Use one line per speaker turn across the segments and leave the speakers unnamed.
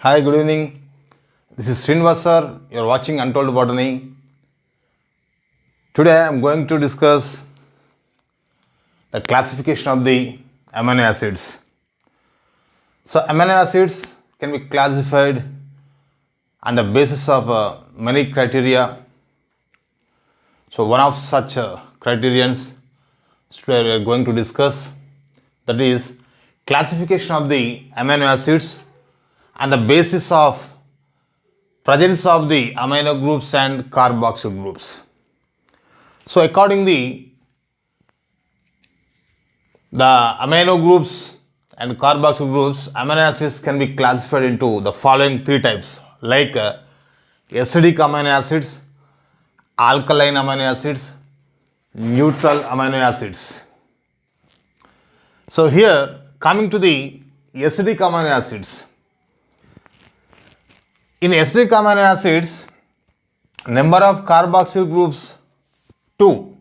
Hi, good evening. This is Srinivas sir. You are watching Untold Botany. Today I am going to discuss the classification of the amino acids. So, amino acids can be classified on the basis of many criteria. So, one of such criterions today we are going to discuss, that is classification of the amino acids on the basis of presence of the amino groups and carboxyl groups. So, accordingly, the amino groups and carboxyl groups, amino acids can be classified into the following three types, like acidic amino acids, alkaline amino acids, neutral amino acids. So, here coming to the acidic amino acids. In acidic amino acids, number of carboxyl groups 2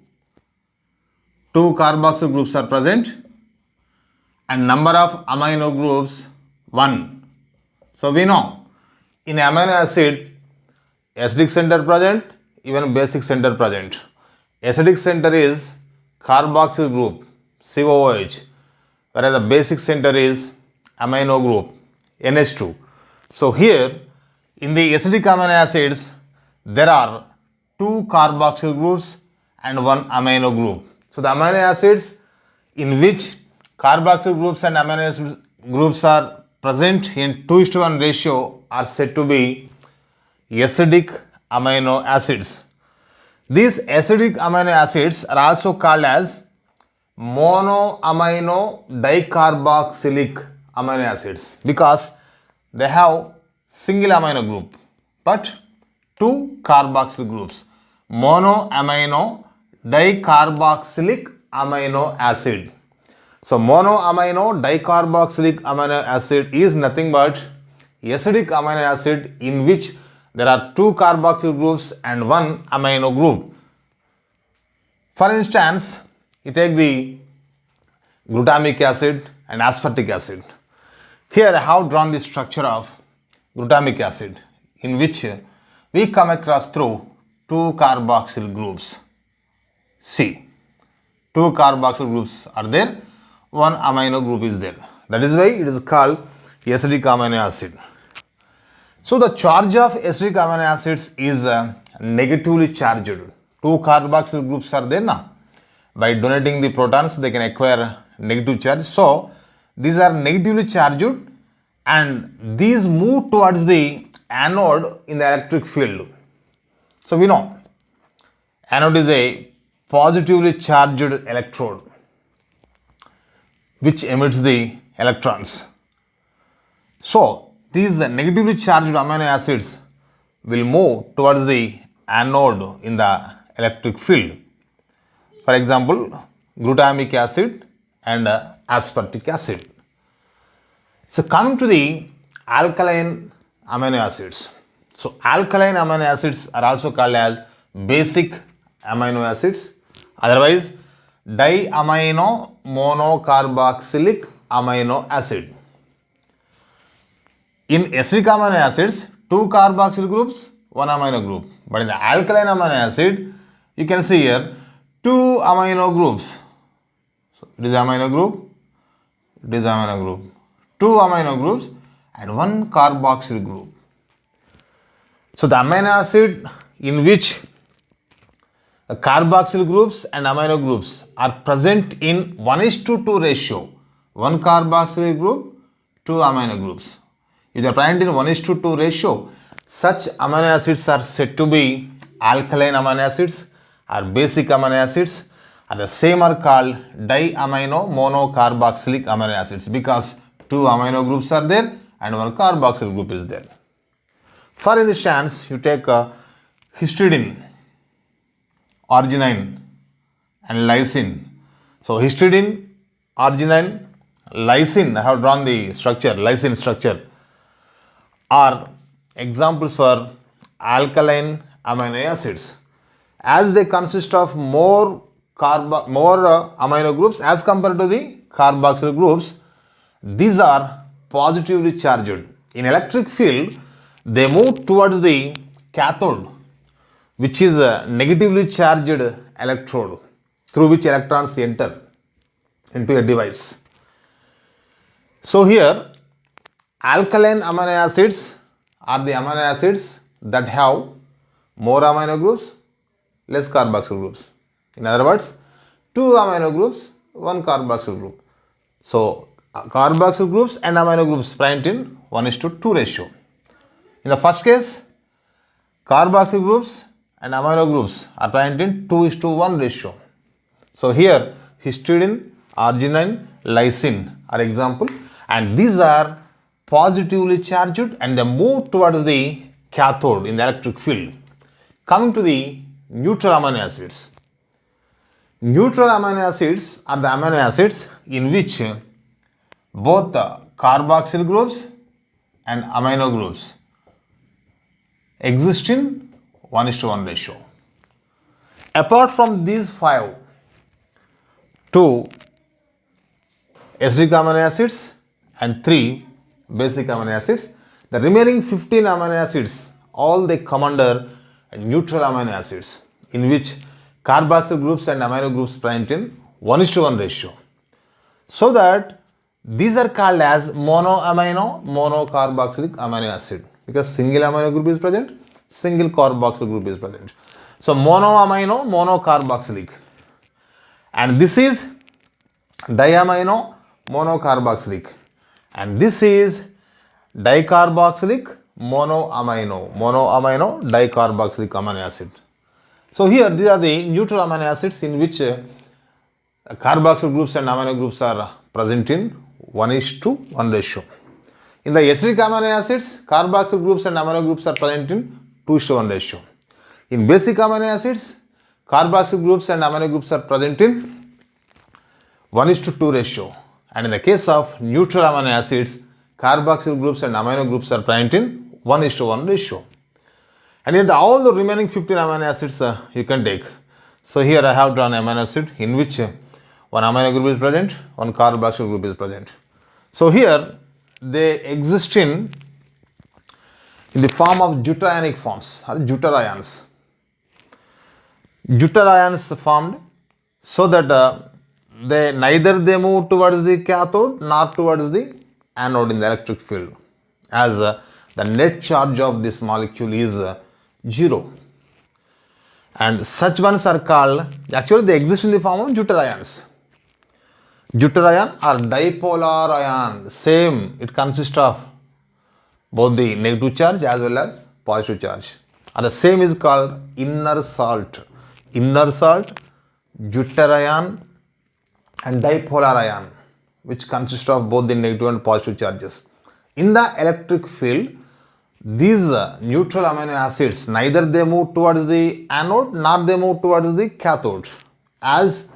carboxyl groups are present and number of amino groups 1. So, we know in amino acid acidic center present, even basic center present. Acidic center is carboxyl group COOH, whereas the basic center is amino group NH2. So, here in the acidic amino acids, there are 2 carboxyl groups and 1 amino group. So, the amino acids in which carboxyl groups and amino acid groups are present in 2:1 ratio are said to be acidic amino acids. These acidic amino acids are also called as monoamino dicarboxylic amino acids because they have single amino group but 2 carboxyl groups. Monoamino dicarboxylic amino acid. So, monoamino dicarboxylic amino acid is nothing but acidic amino acid in which there are 2 carboxyl groups and 1 amino group. For instance, you take the glutamic acid and aspartic acid. Here I have drawn the structure of glutamic acid in which we come across through 2 carboxyl groups. See, 2 carboxyl groups are there, 1 amino group is there. That is why it is called acidic amino acid. So, the charge of acidic amino acids is negatively charged. 2 carboxyl groups are there now. By donating the protons, they can acquire negative charge. So, these are negatively charged and these move towards the anode in the electric field. So, we know anode is a positively charged electrode which emits the electrons. So, these negatively charged amino acids will move towards the anode in the electric field. For example, glutamic acid and aspartic acid. So, coming to the alkaline amino acids. So, alkaline amino acids are also called as basic amino acids, otherwise diamino monocarboxylic amino acid. In acidic amino acids, 2 carboxyl groups, 1 amino group. But in the alkaline amino acid, you can see here 2 amino groups. So, it is amino group, it is amino group. 2 amino groups and 1 carboxyl group. So, the amino acid in which the carboxyl groups and amino groups are present in 1:2 ratio, 1 carboxyl group, 2 amino groups. If they are present in 1:2 ratio, such amino acids are said to be alkaline amino acids or basic amino acids, or the same are called diamino monocarboxylic amino acids because 2 amino groups are there and 1 carboxyl group is there. For instance, you take histidine, arginine and lysine. So, histidine, arginine, lysine, I have drawn the structure, lysine structure, are examples for alkaline amino acids as they consist of more amino groups as compared to the carboxyl groups. These are positively charged In electric field, they move towards the cathode, which is a negatively charged electrode through which electrons enter into a device. So here, alkaline amino acids are the amino acids that have more amino groups, less carboxyl groups. In other words, 2 amino groups, 1 carboxyl group. So carboxyl groups and amino groups present in 1:2 ratio. In the first case, carboxyl groups and amino groups are present in 2:1 ratio. So here histidine, arginine, lysine are example, and these are positively charged and they move towards the cathode in the electric field. Coming to the neutral amino acids. Neutral amino acids are the amino acids in which both the carboxyl groups and amino groups exist in 1:1 ratio. Apart from these 5, 2 acidic amino acids and 3 basic amino acids, the remaining 15 amino acids, all they come under neutral amino acids in which carboxyl groups and amino groups present in 1:1 ratio. So that these are called as monoamino, monocarboxylic amino acid, because single amino group is present, single carboxyl group is present. So monoamino, monocarboxylic, and this is diamino, monocarboxylic, and this is dicarboxylic monoamino, monoamino dicarboxylic amino acid. So here these are the neutral amino acids in which carboxyl groups and amino groups are present in 1:1 ratio. In the acidic amino acids, carboxyl groups and amino groups are present in 2:1 ratio. In basic amino acids, carboxyl groups and amino groups are present in 1:2 ratio. And in the case of neutral amino acids, carboxyl groups and amino groups are present in 1:1 ratio. And yet all the remaining 15 amino acids you can take. So here I have drawn amino acid in which one amino group is present, one carboxyl group is present. So here they exist in the form of deuterionic forms or deuterions. Deuterions formed so that neither they move towards the cathode nor towards the anode in the electric field, as the net charge of this molecule is 0. And such ones are called, actually they exist in the form of deuterions. Deuterion or dipolar ion, same, it consists of both the negative charge as well as positive charge. And the same is called inner salt. Inner salt, deuterion and dipolar ion, which consist of both the negative and positive charges. In the electric field, these neutral amino acids, neither they move towards the anode nor they move towards the cathode, as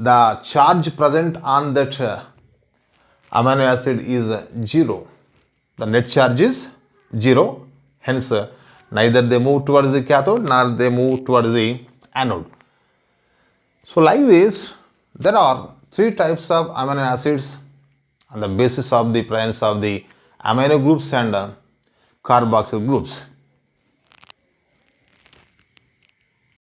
the charge present on that amino acid is 0. The net charge is 0, hence neither they move towards the cathode nor they move towards the anode. So like this, there are 3 types of amino acids on the basis of the presence of the amino groups and carboxyl groups.